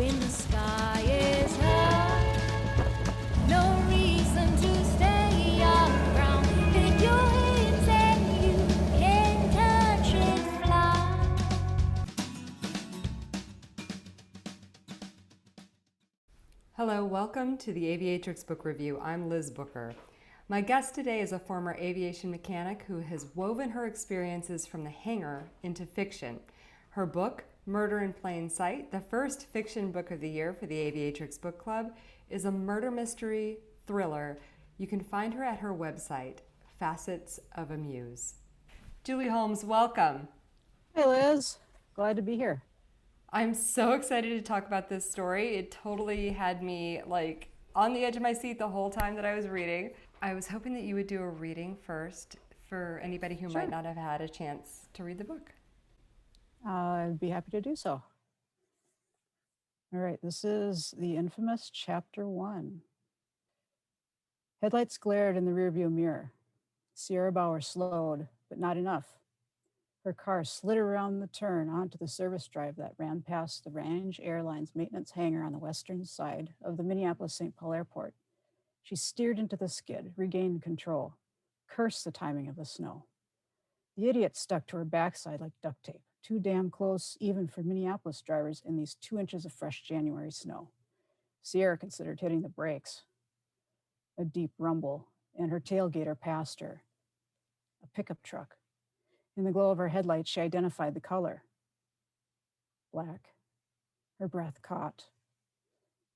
when the sky is high. No reason to stay around. Pick your hands and you can touch and fly. Hello, welcome to the Aviatrix Book Review. I'm Liz Booker. My guest today is a former aviation mechanic who has woven her experiences from the hangar into fiction. Her book, Murder in Plain Sight, the first fiction book of the year for the Aviatrix Book Club, is a murder mystery thriller. You can find her at her website, Facets of a Muse. Julie Holmes, welcome. Hey Liz, glad to be here. I'm so excited to talk about this story. It totally had me on the edge of my seat the whole time that I was reading. I was hoping that you would do a reading first for anybody who might not have had a chance to read the book. I'd be happy to do so. All right, this is the infamous Chapter 1. Headlights glared in the rearview mirror. Sierra Bauer slowed, but not enough. Her car slid around the turn onto the service drive that ran past the Range Airlines maintenance hangar on the western side of the Minneapolis-St. Paul Airport. She steered into the skid, regained control, cursed the timing of the snow. The idiot stuck to her backside like duct tape, too damn close even for Minneapolis drivers in these 2 inches of fresh January snow. Sierra considered hitting the brakes. A deep rumble, and her tailgater passed her. A pickup truck. In the glow of her headlights, she identified the color. Black. Her breath caught.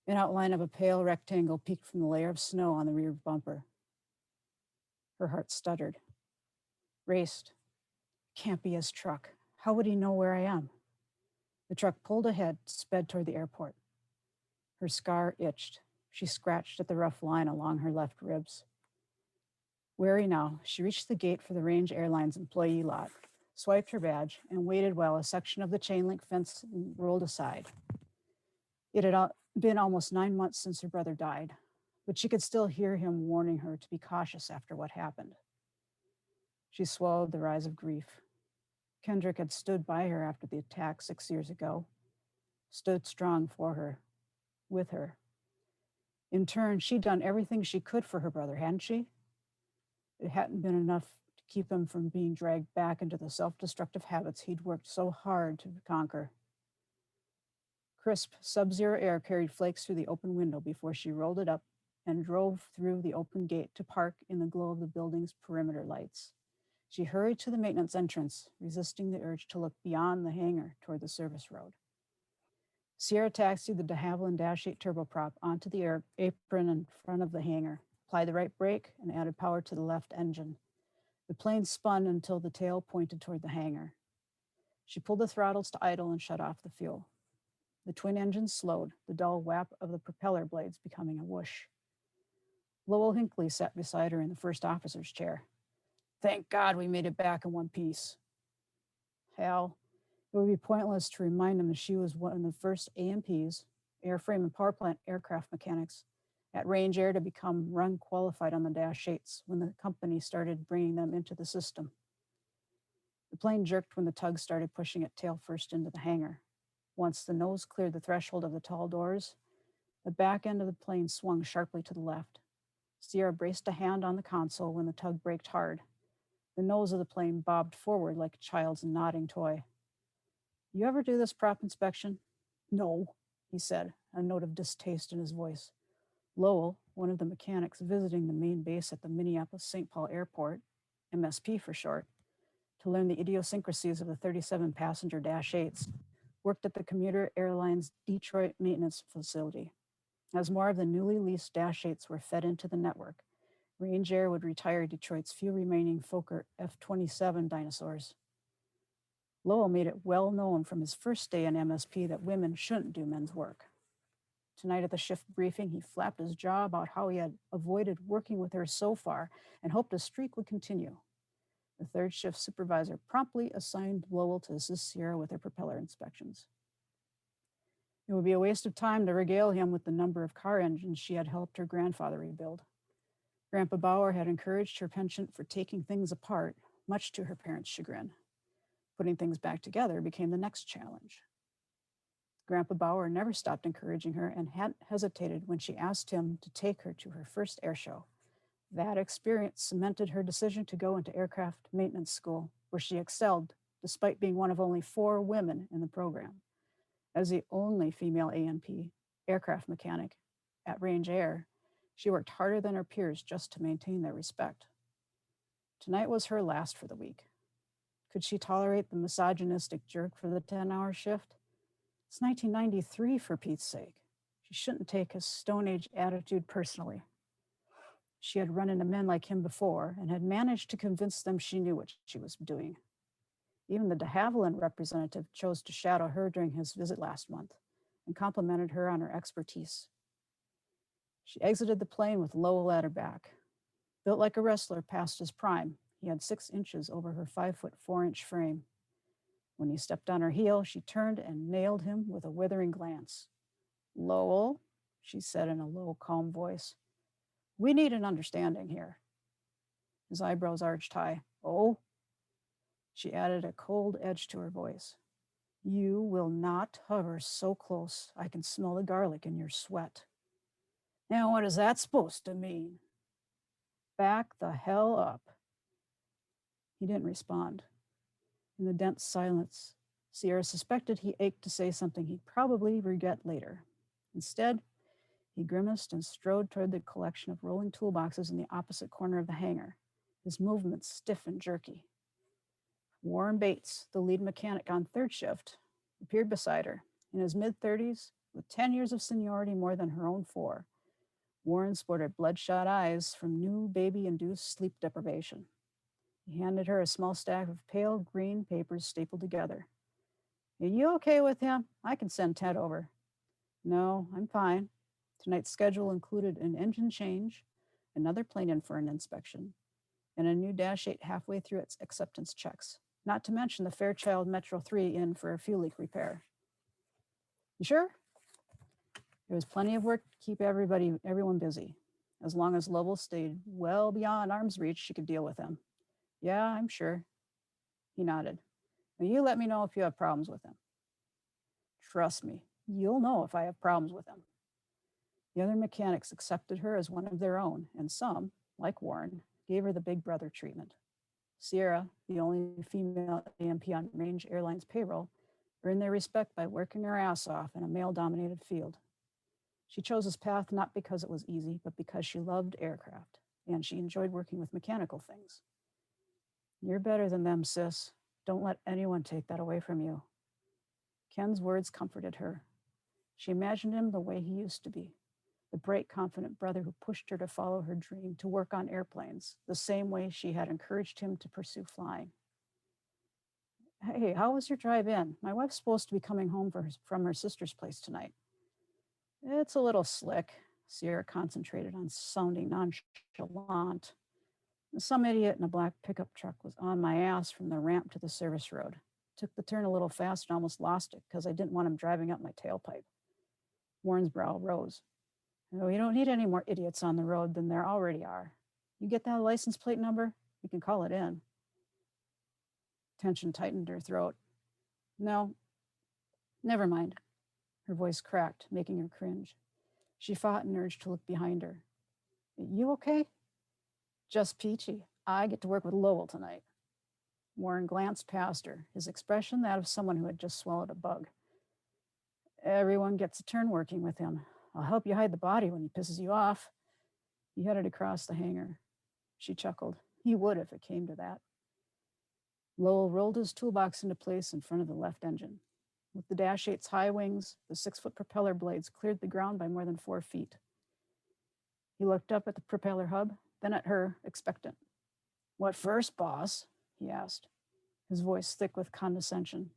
An outline of a pale rectangle peeked from the layer of snow on the rear bumper. Her heart stuttered. Raced. Can't be his truck. How would he know where I am? The truck pulled ahead, sped toward the airport. Her scar itched. She scratched at the rough line along her left ribs. Wary now, she reached the gate for the Range Airlines employee lot, swiped her badge, and waited while a section of the chain link fence rolled aside. It had been almost 9 months since her brother died, but she could still hear him warning her to be cautious after what happened. She swallowed the rise of grief. Kendrick had stood by her after the attack 6 years ago, stood strong for her, with her. In turn, she'd done everything she could for her brother, hadn't she? It hadn't been enough to keep him from being dragged back into the self-destructive habits he'd worked so hard to conquer. Crisp, sub-zero air carried flakes through the open window before she rolled it up and drove through the open gate to park in the glow of the building's perimeter lights. She hurried to the maintenance entrance, resisting the urge to look beyond the hangar toward the service road. Sierra taxied the de Havilland Dash 8 turboprop onto the apron in front of the hangar, applied the right brake, and added power to the left engine. The plane spun until the tail pointed toward the hangar. She pulled the throttles to idle and shut off the fuel. The twin engines slowed, the dull whap of the propeller blades becoming a whoosh. Lowell Hinckley sat beside her in the first officer's chair. Thank God we made it back in one piece. Hal, it would be pointless to remind him that she was one of the first AMPs, airframe and power plant aircraft mechanics, at Range Air to become run qualified on the Dash 8s when the company started bringing them into the system. The plane jerked when the tug started pushing it tail first into the hangar. Once the nose cleared the threshold of the tall doors, the back end of the plane swung sharply to the left. Sierra braced a hand on the console when the tug braked hard. The nose of the plane bobbed forward like a child's nodding toy. You ever do this prop inspection? No, he said, a note of distaste in his voice. Lowell, one of the mechanics visiting the main base at the Minneapolis-St. Paul Airport, MSP for short, to learn the idiosyncrasies of the 37-passenger Dash 8s, worked at the Commuter Airlines Detroit maintenance facility. As more of the newly leased Dash 8s were fed into the network, Range Air would retire Detroit's few remaining Fokker F-27 dinosaurs. Lowell made it well known from his first day in MSP that women shouldn't do men's work. Tonight at the shift briefing, he flapped his jaw about how he had avoided working with her so far and hoped a streak would continue. The third shift supervisor promptly assigned Lowell to assist Sierra with her propeller inspections. It would be a waste of time to regale him with the number of car engines she had helped her grandfather rebuild. Grandpa Bauer had encouraged her penchant for taking things apart, much to her parents' chagrin. Putting things back together became the next challenge. Grandpa Bauer never stopped encouraging her and hadn't hesitated when she asked him to take her to her first air show. That experience cemented her decision to go into aircraft maintenance school, where she excelled, despite being one of only 4 women in the program. As the only female A&P, aircraft mechanic, at Range Air, she worked harder than her peers just to maintain their respect. Tonight was her last for the week. Could she tolerate the misogynistic jerk for the 10-hour shift? It's 1993, for Pete's sake. She shouldn't take his Stone Age attitude personally. She had run into men like him before and had managed to convince them she knew what she was doing. Even the de Havilland representative chose to shadow her during his visit last month and complimented her on her expertise. She exited the plane with Lowell at her back. Built like a wrestler past his prime, he had 6 inches over her 5-foot 4-inch frame. When he stepped on her heel, she turned and nailed him with a withering glance. "Lowell," she said in a low, calm voice, "we need an understanding here." His eyebrows arched high. "Oh?" She added a cold edge to her voice. "You will not hover so close I can smell the garlic in your sweat." "Now what is that supposed to mean?" "Back the hell up." He didn't respond. In the dense silence, Sierra suspected he ached to say something he'd probably regret later. Instead, he grimaced and strode toward the collection of rolling toolboxes in the opposite corner of the hangar, his movements stiff and jerky. Warren Bates, the lead mechanic on 3rd shift, appeared beside her. In his mid-30s, with 10 years of seniority more than her own 4, Warren sported bloodshot eyes from new baby-induced sleep deprivation. He handed her a small stack of pale green papers stapled together. "Are you okay with him? I can send Ted over." "No, I'm fine." Tonight's schedule included an engine change, another plane in for an inspection, and a new Dash 8 halfway through its acceptance checks, not to mention the Fairchild Metro 3 in for a fuel leak repair. "You sure?" There was plenty of work to keep everyone busy. As long as Lovell stayed well beyond arm's reach, she could deal with him. "Yeah, I'm sure." He nodded. "Now you let me know if you have problems with him." "Trust me, you'll know if I have problems with him." The other mechanics accepted her as one of their own, and some, like Warren, gave her the big brother treatment. Sierra, the only female A&P on Range Airlines payroll, earned their respect by working her ass off in a male-dominated field. She chose this path not because it was easy, but because she loved aircraft, and she enjoyed working with mechanical things. "You're better than them, sis. Don't let anyone take that away from you." Ken's words comforted her. She imagined him the way he used to be, the bright, confident brother who pushed her to follow her dream to work on airplanes, the same way she had encouraged him to pursue flying. "Hey, how was your drive in? My wife's supposed to be coming home from her sister's place tonight." "It's a little slick." Sierra concentrated on sounding nonchalant. "Some idiot in a black pickup truck was on my ass from the ramp to the service road. Took the turn a little fast and almost lost it because I didn't want him driving up my tailpipe." Warren's brow rose. "No, you don't need any more idiots on the road than there already are. You get that license plate number? We can call it in." Tension tightened her throat. "No, never mind." Her voice cracked, making her cringe. She fought an urge to look behind her. "You okay?" "Just peachy. I get to work with Lowell tonight." Warren glanced past her, his expression that of someone who had just swallowed a bug. "Everyone gets a turn working with him. I'll help you hide the body when he pisses you off." He headed across the hangar. She chuckled. He would if it came to that. Lowell rolled his toolbox into place in front of the left engine. With the Dash 8's high wings, the 6-foot propeller blades cleared the ground by more than 4 feet. He looked up at the propeller hub, then at her, expectant. "What first, boss?" he asked, his voice thick with condescension.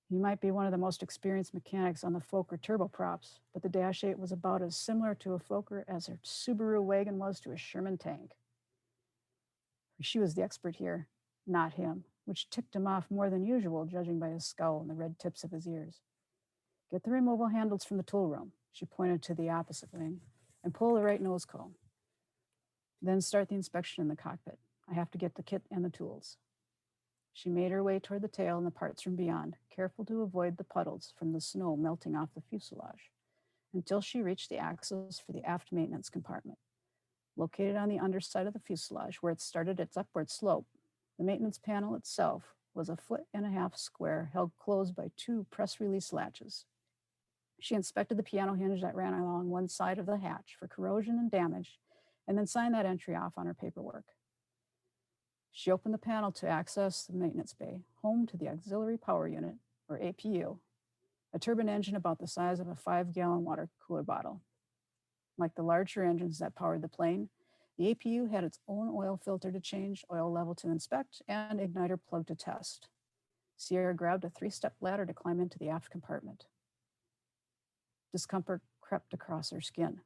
He might be one of the most experienced mechanics on the Fokker turboprops, but the Dash 8 was about as similar to a Fokker as her Subaru wagon was to a Sherman tank. She was the expert here, not him, which ticked him off more than usual, judging by his scowl and the red tips of his ears. "Get the removal handles from the tool room," she pointed to the opposite wing, "and pull the right nose cone. Then start the inspection in the cockpit. I have to get the kit and the tools." She made her way toward the tail and the parts from beyond, careful to avoid the puddles from the snow melting off the fuselage, until she reached the axis for the aft maintenance compartment. Located on the underside of the fuselage, where it started its upward slope, the maintenance panel itself was 1.5 feet square, held closed by 2 press-release latches. She inspected the piano hinge that ran along one side of the hatch for corrosion and damage, and then signed that entry off on her paperwork. She opened the panel to access the maintenance bay, home to the auxiliary power unit, or APU, a turbine engine about the size of a 5-gallon water cooler bottle. Like the larger engines that powered the plane, the APU had its own oil filter to change, oil level to inspect, and igniter plug to test. Sierra grabbed a 3-step ladder to climb into the aft compartment. Discomfort crept across her skin.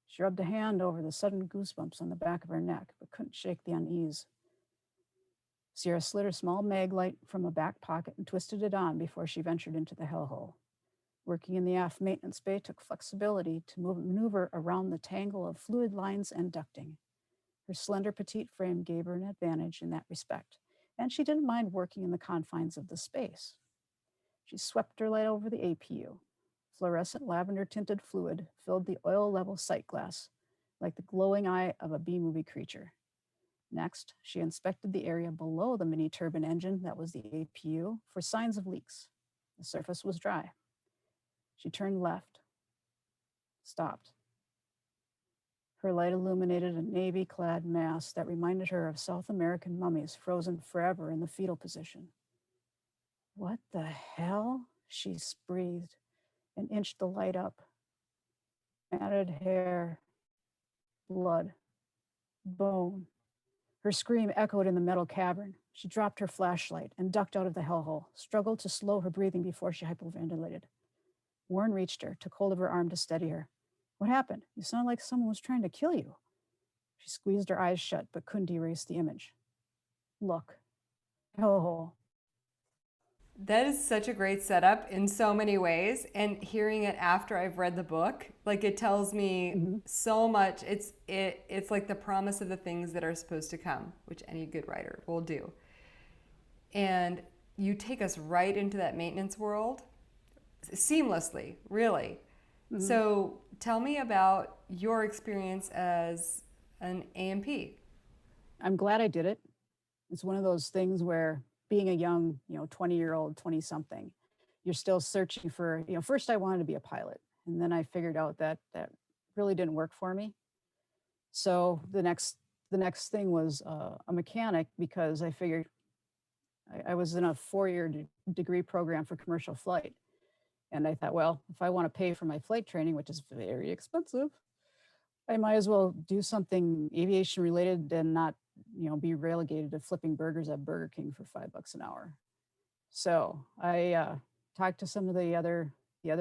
She rubbed a hand over the sudden goosebumps on the back of her neck, but couldn't shake the unease. Sierra slid her small mag light from a back pocket and twisted it on before she ventured into the hellhole. Working in the aft maintenance bay took flexibility to maneuver around the tangle of fluid lines and ducting. Her slender petite frame gave her an advantage in that respect, and she didn't mind working in the confines of the space. She swept her light over the APU. Fluorescent lavender-tinted fluid filled the oil-level sight glass, like the glowing eye of a B-movie creature. Next, she inspected the area below the mini turbine engine that was the APU for signs of leaks. The surface was dry. She turned left, stopped. Her light illuminated a navy-clad mass that reminded her of South American mummies frozen forever in the fetal position. What the hell? She breathed and inched the light up. Matted hair, blood, bone. Her scream echoed in the metal cavern. She dropped her flashlight and ducked out of the hellhole, struggled to slow her breathing before she hyperventilated. Warren reached her, took hold of her arm to steady her. What happened? You sound like someone was trying to kill you. She squeezed her eyes shut, but couldn't erase the image. Look. Hellhole. That is such a great setup in so many ways. And hearing it after I've read the book, like it tells me so much. It's like the promise of the things that are supposed to come, which any good writer will do. And you take us right into that maintenance world seamlessly, really. So tell me about your experience as an A&P. I'm glad I did it. It's one of those things where being a young, 20-year-old, 20-something, you're still searching for, first I wanted to be a pilot. And then I figured out that that really didn't work for me. So the next thing was a mechanic, because I figured I was in a 4-year degree program for commercial flight. And I thought, well, if I want to pay for my flight training, which is very expensive, I might as well do something aviation related and not, be relegated to flipping burgers at Burger King for $5 an hour. So I talked to some of the other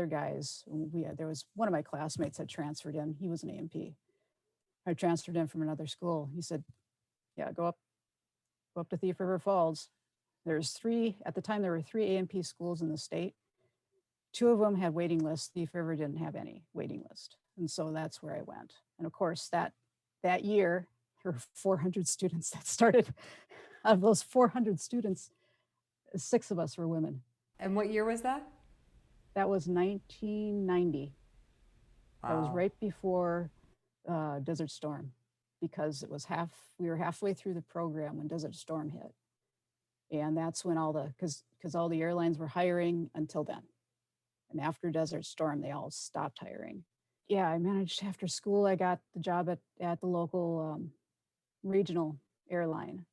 guys. There was one of my classmates had transferred in. He was an A&P. I transferred in from another school. He said, yeah, go up to Thief River Falls. There's 3, at the time there were 3 A&P schools in the state. 2 of them had waiting lists. Thief River didn't have any waiting list. And so that's where I went. And of course, that year, there were 400 students that started. Out of those 400 students, 6 of us were women. And what year was that? That was 1990. Wow. That was right before Desert Storm, because we were halfway through the program when Desert Storm hit. And that's when because all the airlines were hiring until then. And after Desert Storm, they all stopped hiring. Yeah, I managed after school. I got the job at the local regional airline,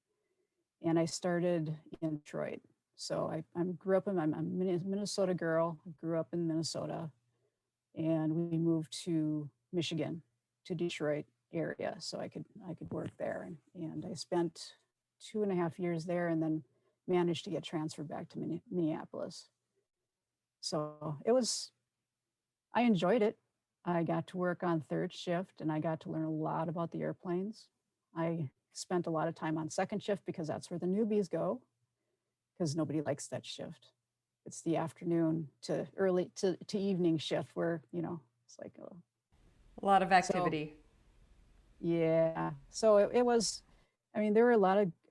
and I started in Detroit. So I'm a Minnesota girl. I grew up in Minnesota, and we moved to Michigan, to Detroit area, so I could work there. And I spent 2.5 years there, and then managed to get transferred back to Minneapolis. So I enjoyed it. I got to work on third shift, and I got to learn a lot about the airplanes. I spent a lot of time on second shift because that's where the newbies go, because nobody likes that shift. It's the afternoon to early to evening shift where, it's like a lot of activity. So, yeah. So it was, I mean,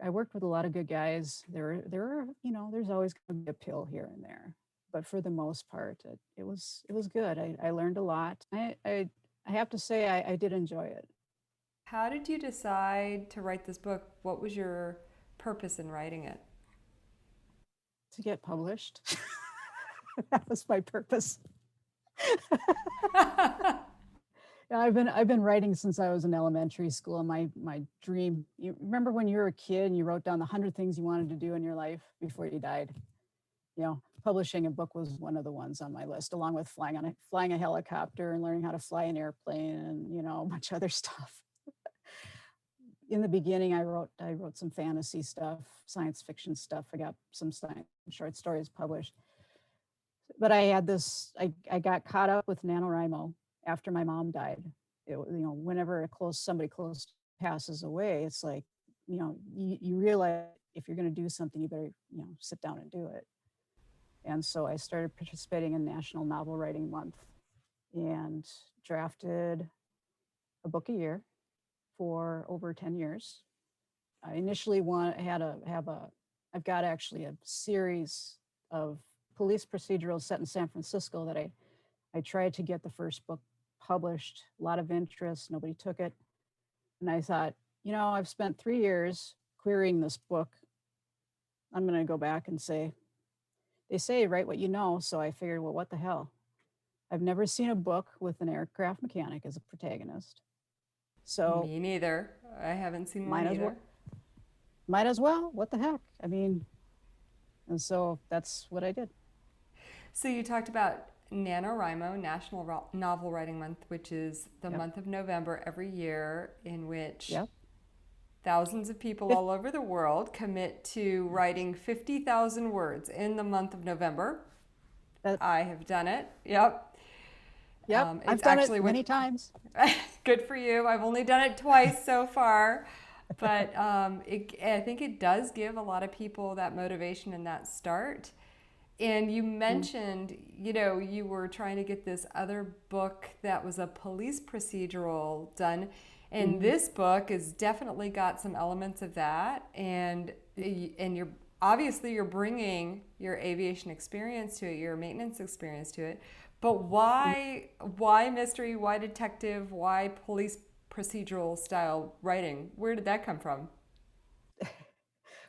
I worked with a lot of good guys. There's always going to be a pill here and there, but for the most part, it was good. I learned a lot. I have to say, I did enjoy it. How did you decide to write this book? What was your purpose in writing it? To get published. That was my purpose. Yeah, I've been writing since I was in elementary school. And my dream. You remember when you were a kid and you wrote down the 100 things you wanted to do in your life before you died? Publishing a book was one of the ones on my list, along with flying a helicopter and learning how to fly an airplane and a bunch of other stuff. In the beginning, I wrote some fantasy stuff, science fiction stuff. I got some short stories published. But I had this. I got caught up with Nanowrimo after my mom died. Whenever somebody close passes away, it's like, you realize if you're going to do something, you better, sit down and do it. And so I started participating in National Novel Writing Month and drafted a book a year for over 10 years. I initially I've got actually a series of police procedurals set in San Francisco that I tried to get the first book published. A lot of interest, nobody took it. And I thought, I've spent 3 years querying this book. I'm going to go back and they say write what you know. So I figured, well, what the hell? I've never seen a book with an aircraft mechanic as a protagonist. So Me neither. I haven't seen might one as either. well. Might as well. What the heck? I mean, and so that's what I did. So you talked about NaNoWriMo, National Novel Writing Month, which is the Yep. month of November every year in which Yep. thousands of people all over the world commit to writing 50,000 words in the month of November. I have done it. Yep. Yep. It's I've done actually it many times. Good for you. I've only done it twice so far. But I think it does give a lot of people that motivation and that start. And you mentioned, you were trying to get this other book that was a police procedural done. And this book has definitely got some elements of that. And you're obviously bringing your aviation experience to it, your maintenance experience to it. But why mystery? Why detective? Why police procedural style writing? Where did that come from?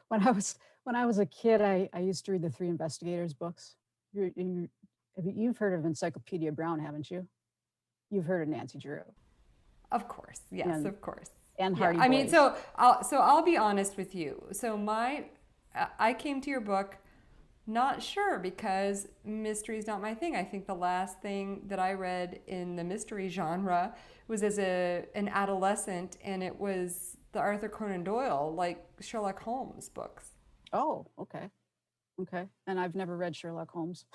When I was a kid, I used to read the Three Investigators books. You've heard of Encyclopedia Brown, haven't you? You've heard of Nancy Drew. Of course, yes, of course. And Yeah, Hardy I mean, Boys. so I'll be honest with you. So I came to your book not sure because mystery is not my thing. I think the last thing that I read in the mystery genre was as an adolescent, and it was the Arthur Conan Doyle, like Sherlock Holmes books. Oh, okay. And I've never read Sherlock Holmes,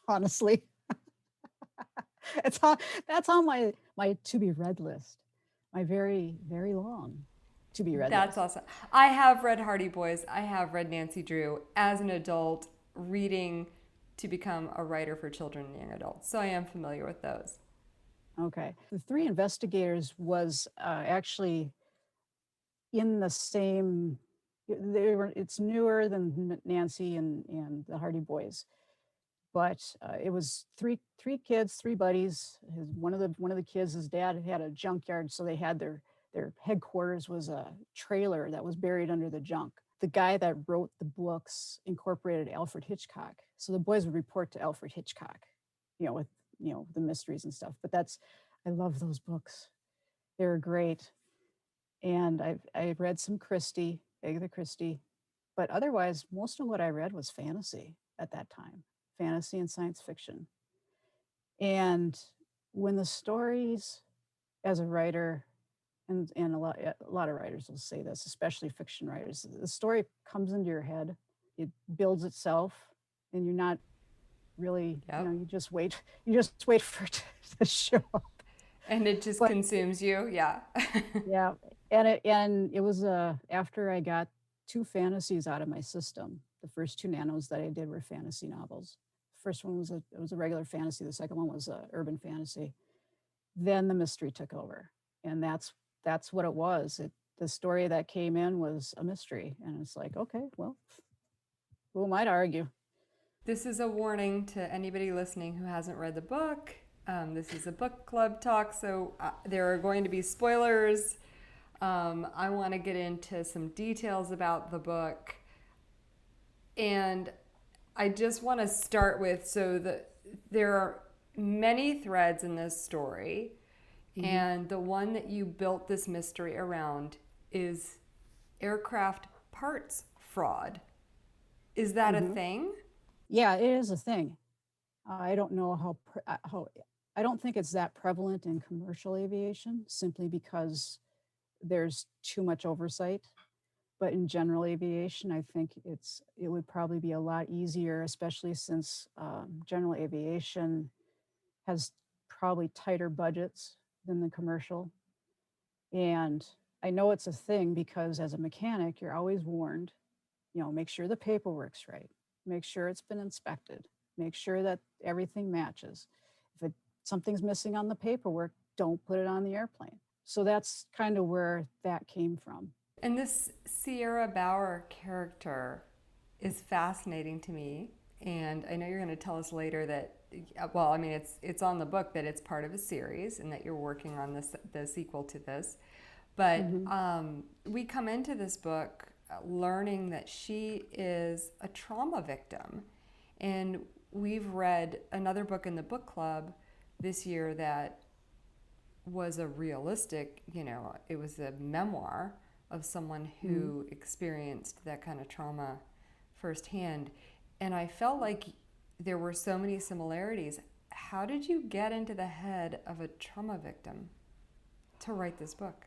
honestly. That's on my to be read list. My very, very long to be read That's list. awesome. I have read Hardy Boys. I have read Nancy Drew as an adult, reading to become a writer for children and young adults. So I am familiar with those. Okay. The Three Investigators was actually in the same. It's newer than Nancy and the Hardy Boys, but it was three kids, three buddies. One of the kids, his dad had a junkyard, so they had their headquarters was a trailer that was buried under the junk. The guy that wrote the books incorporated Alfred Hitchcock, so the boys would report to Alfred Hitchcock, with the mysteries and stuff. But I love those books. They're great. And I've read some Christie, Agatha Christie, but otherwise, most of what I read was fantasy at that time, fantasy and science fiction. And when the stories, as a writer, and a lot of writers will say this, especially fiction writers, the story comes into your head, it builds itself, and you're not really, you just wait for it to show up. And it just consumes you, yeah. Yeah, and it was after I got 2 fantasies out of my system. The first 2 nanos that I did were fantasy novels. The first one was a regular fantasy. The second one was urban fantasy. Then the mystery took over, and that's what it was. the story that came in was a mystery. And it's like, okay, well, who am I to argue? This is a warning to anybody listening who hasn't read the book. This is a book club talk, so there are going to be spoilers. I want to get into some details about the book. And I just want to start with there are many threads in this story, and the one that you built this mystery around is aircraft parts fraud. Is that a thing? Yeah, it is a thing. I don't know how I don't think it's that prevalent in commercial aviation, simply because there's too much oversight. But in general aviation, I think it would probably be a lot easier, especially since general aviation has probably tighter budgets than the commercial. And I know it's a thing because as a mechanic, you're always warned, make sure the paperwork's right, make sure it's been inspected, make sure that everything matches. If something's missing on the paperwork, don't put it on the airplane. So that's kind of where that came from. And this Sierra Bauer character is fascinating to me. And I know you're going to tell us later that, well, I mean, it's on the book that it's part of a series and that you're working on the sequel to this. But we come into this book learning that she is a trauma victim. And we've read another book in the book club this year that was a realistic, it was a memoir of someone who experienced that kind of trauma firsthand. And I felt like there were so many similarities. How did you get into the head of a trauma victim to write this book?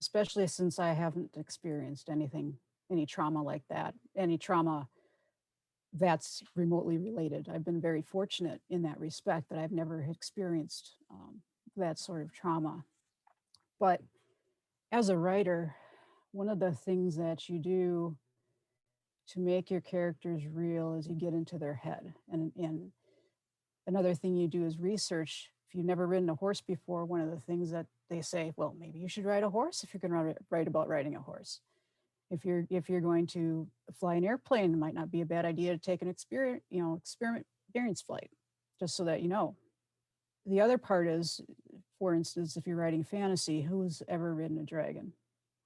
Especially since I haven't experienced any trauma like that, any trauma that's remotely related. I've been very fortunate in that respect that I've never experienced that sort of trauma. But as a writer, one of the things that you do to make your characters real is you get into their head. And another thing you do is research. If you've never ridden a horse before, one of the things that they say, well, maybe you should ride a horse if you're going to write about riding a horse. If you're going to fly an airplane, it might not be a bad idea to take an experience flight, just so that you know. The other part is, for instance, if you're writing fantasy, who's ever ridden a dragon?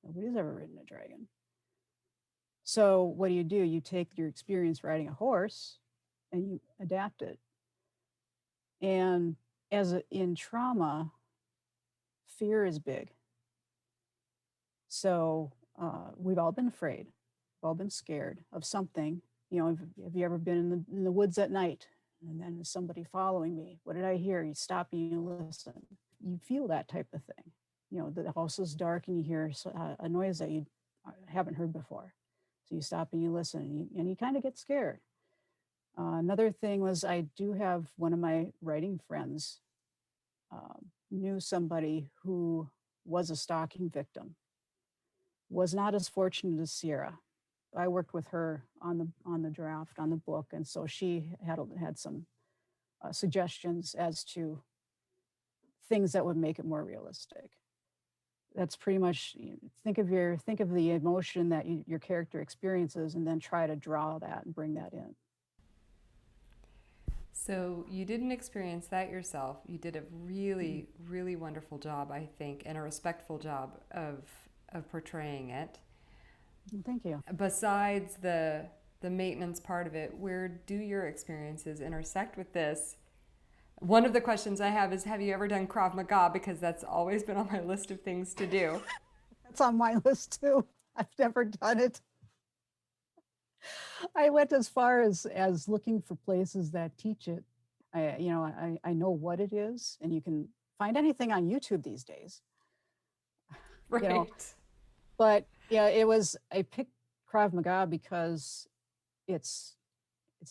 Nobody's ever ridden a dragon. So what do? You take your experience riding a horse and you adapt it. And in trauma, fear is big. So we've all been afraid. We've all been scared of something. Have you ever been in the woods at night and then somebody following me? What did I hear? You stop and you listen. You feel that type of thing. The house is dark and you hear a noise that you haven't heard before. So you stop and you listen and you kind of get scared. Another thing was, I do have one of my writing friends knew somebody who was a stalking victim, was not as fortunate as Sierra. I worked with her on the draft, on the book, and so she had some suggestions as to things that would make it more realistic. That's pretty much, think of the emotion that your character experiences, and then try to draw that and bring that in. So you didn't experience that yourself. You did a really, really wonderful job, I think, and a respectful job of portraying it. Thank you. Besides the maintenance part of it, where do your experiences intersect with this? One of the questions I have is, have you ever done Krav Maga? Because that's always been on my list of things to do. That's on my list too. I've never done it. I went as far as looking for places that teach it. I know what it is, and you can find anything on YouTube these days. Right. But yeah, I picked Krav Maga because it's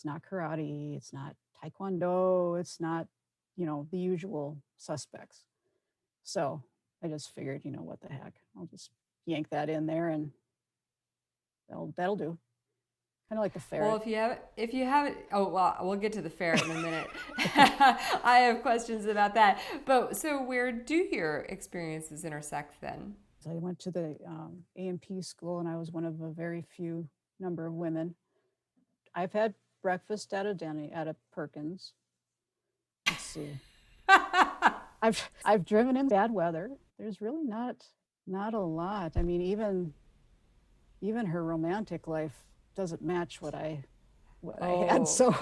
not karate, it's not taekwondo, it's not, the usual suspects. So I just figured, what the heck, I'll just yank that in there and that'll do. Kind of like the ferret. Well, if you haven't, oh, well, we'll get to the ferret in a minute. I have questions about that. But so where do your experiences intersect then? So I went to the A&P school, and I was one of a very few number of women. I've had breakfast at a Denny, at a Perkins. Let's see. I've driven in bad weather. There's really not a lot. I mean, even her romantic life doesn't match what I had. So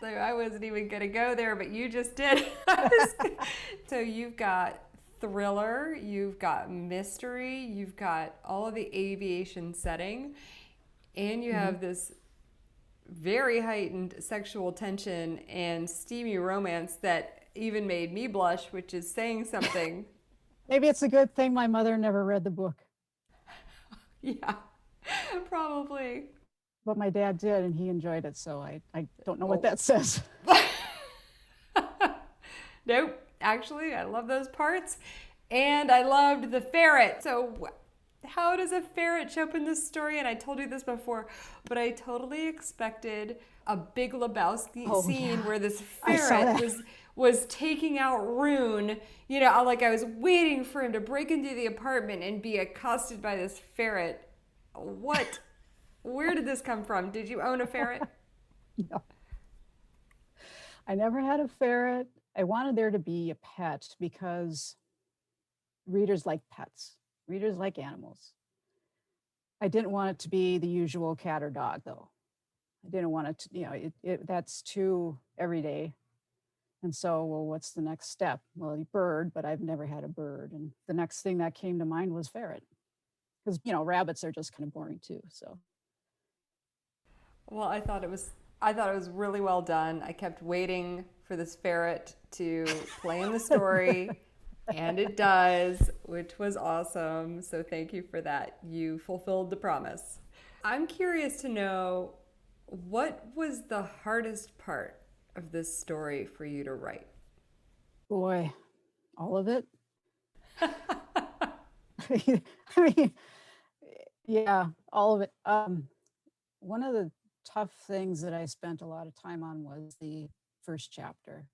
I wasn't even going to go there, but you just did. So you've got thriller, you've got mystery, you've got all of the aviation setting, and you have this very heightened sexual tension and steamy romance that even made me blush, which is saying something. maybe it's a good thing my mother never read the book. Yeah, probably. But my dad did, and he enjoyed it, so I don't know what that says. Nope. Actually, I love those parts. And I loved the ferret. So how does a ferret show up in this story? And I told you this before, but I totally expected a Big Lebowski scene where this ferret was taking out Rune. You know, like I was waiting for him to break into the apartment and be accosted by this ferret. What? Where did this come from? Did you own a ferret? No. I never had a ferret. I wanted there to be a pet because readers like pets. Readers like animals. I didn't want it to be the usual cat or dog, though. I didn't want it to, that's too everyday. And so, well, what's the next step? Well, a bird, but I've never had a bird. And the next thing that came to mind was ferret. Because, rabbits are just kind of boring too, so. Well, I thought it was really well done. I kept waiting for this ferret to play in the story, and it does, which was awesome. So thank you for that. You fulfilled the promise. I'm curious to know, what was the hardest part of this story for you to write? Boy, all of it. I mean, yeah, all of it. One of the tough things that I spent a lot of time on was the first chapter,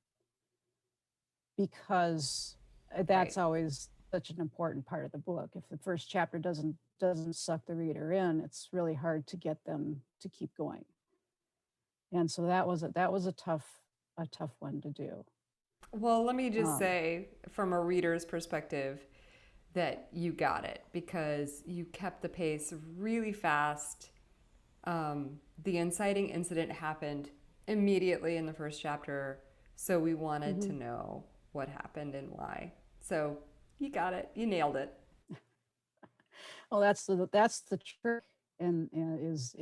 because that's always such an important part of the book. If the first chapter doesn't suck the reader in, it's really hard to get them to keep going. And so that was a tough one to do. Well, let me just say, from a reader's perspective, that you got it, because you kept the pace really fast. The inciting incident happened immediately in the first chapter, so we wanted to know what happened and why. So you got it. You nailed it. Well, that's the trick, and is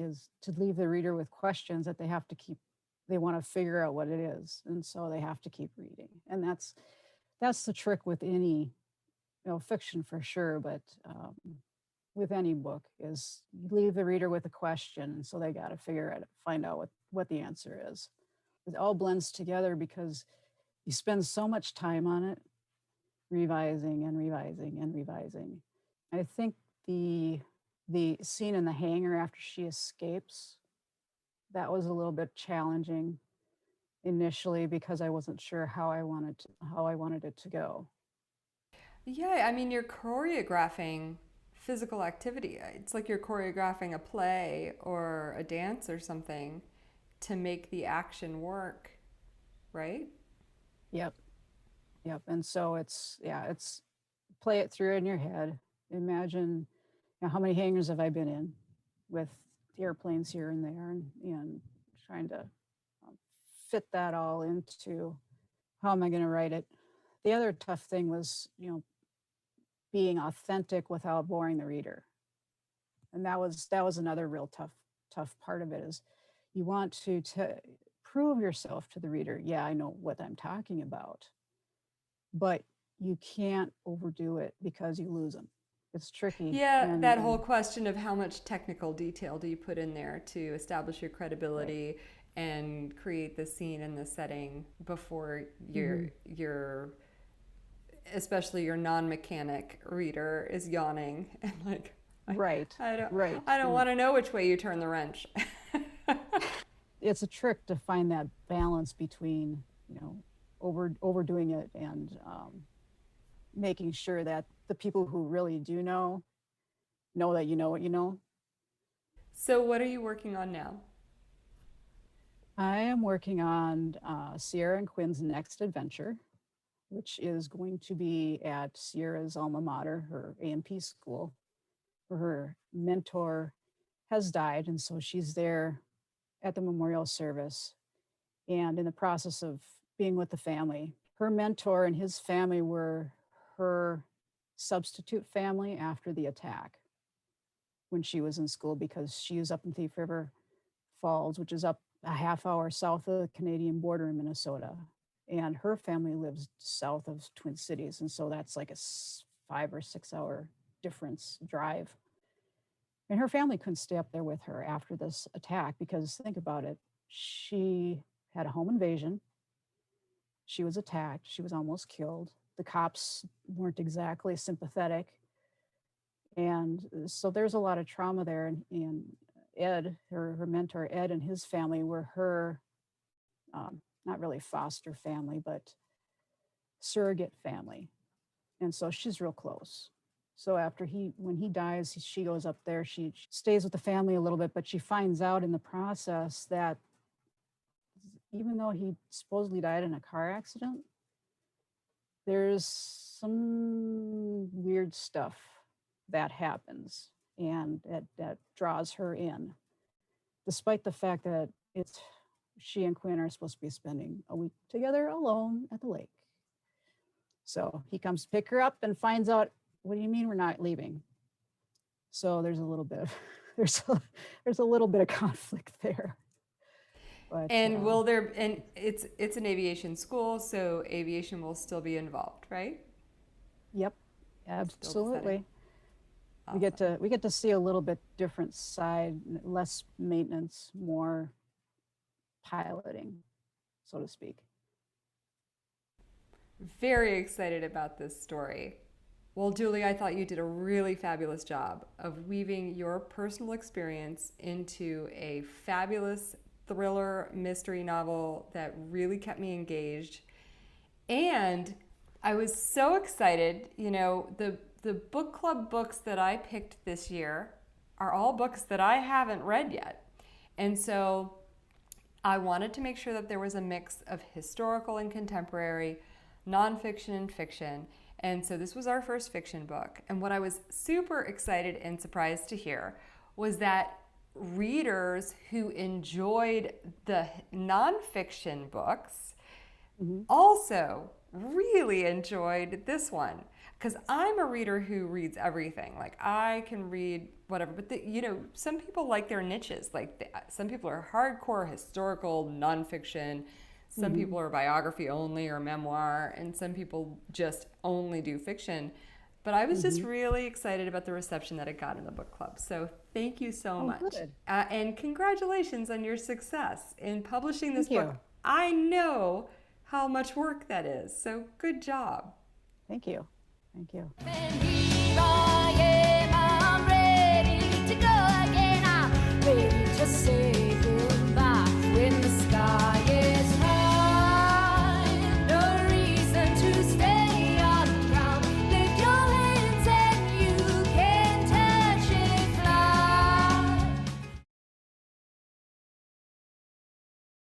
to leave the reader with questions that they want to figure out what it is, and so they have to keep reading. And that's the trick with any fiction for sure, but with any book, is you leave the reader with a question, and so they got to find out what the answer is. It all blends together because you spend so much time on it, revising and revising and revising. I think the scene in the hangar after she escapes, that was a little bit challenging initially, because I wasn't sure how I wanted it to go. Yeah, I mean, you're choreographing physical activity. It's like you're choreographing a play or a dance or something to make the action work, right? Yep. And so it's play it through in your head. Imagine, how many hangars have I been in with airplanes here and there, and trying to fit that all into how am I going to write it. The other tough thing was, being authentic without boring the reader. And that was another real tough part of it, is you want to prove yourself to the reader. Yeah, I know what I'm talking about, but you can't overdo it because you lose them. It's tricky. Yeah, that whole question of how much technical detail do you put in there to establish your credibility and create the scene and the setting before your especially your non-mechanic reader is yawning and like, I don't want to know which way you turn the wrench. It's a trick to find that balance between, overdoing it and making sure that the people who really do know that you know what you know. So, what are you working on now? I am working on Sierra and Quinn's next adventure, which is going to be at Sierra's alma mater, her A&P school, where her mentor has died. And so she's there at the memorial service and in the process of being with the family. Her mentor and his family were her substitute family after the attack when she was in school, because she was up in Thief River Falls, which is up a half hour south of the Canadian border in Minnesota. And her family lives south of Twin Cities. And so that's like a 5 or 6 hour difference drive. And her family couldn't stay up there with her after this attack because, think about it, she had a home invasion. She was attacked. She was almost killed. The cops weren't exactly sympathetic. And so there's a lot of trauma there. And Ed, her mentor, Ed, and his family were her, not really foster family, but surrogate family. And so she's real close. So when he dies, she goes up there, she stays with the family a little bit, but she finds out in the process that even though he supposedly died in a car accident, there's some weird stuff that happens and that draws her in, despite the fact that she and Quinn are supposed to be spending a week together alone at the lake. So he comes to pick her up and finds out, what do you mean we're not leaving? So there's a little bit of conflict there. But, And it's an aviation school, so aviation will still be involved, right? Yep, absolutely. Awesome. We get to see a little bit different side, less maintenance, more piloting, so to speak. Very excited about this story. Well, Julie, I thought you did a really fabulous job of weaving your personal experience into a fabulous thriller mystery novel that really kept me engaged. And I was so excited. The book club books that I picked this year are all books that I haven't read yet. And so I wanted to make sure that there was a mix of historical and contemporary, nonfiction and fiction. And so this was our first fiction book. And what I was super excited and surprised to hear was that readers who enjoyed the nonfiction books also really enjoyed this one. Because I'm a reader who reads everything. Like, I can read whatever, but some people like their niches. Like, some people are hardcore historical nonfiction. Some people are biography only or memoir, and some people just only do fiction. But I was just really excited about the reception that it got in the book club. So thank you so much. And congratulations on your success in publishing this book. I know how much work that is. So good job. Thank you. Thank you. And here I am.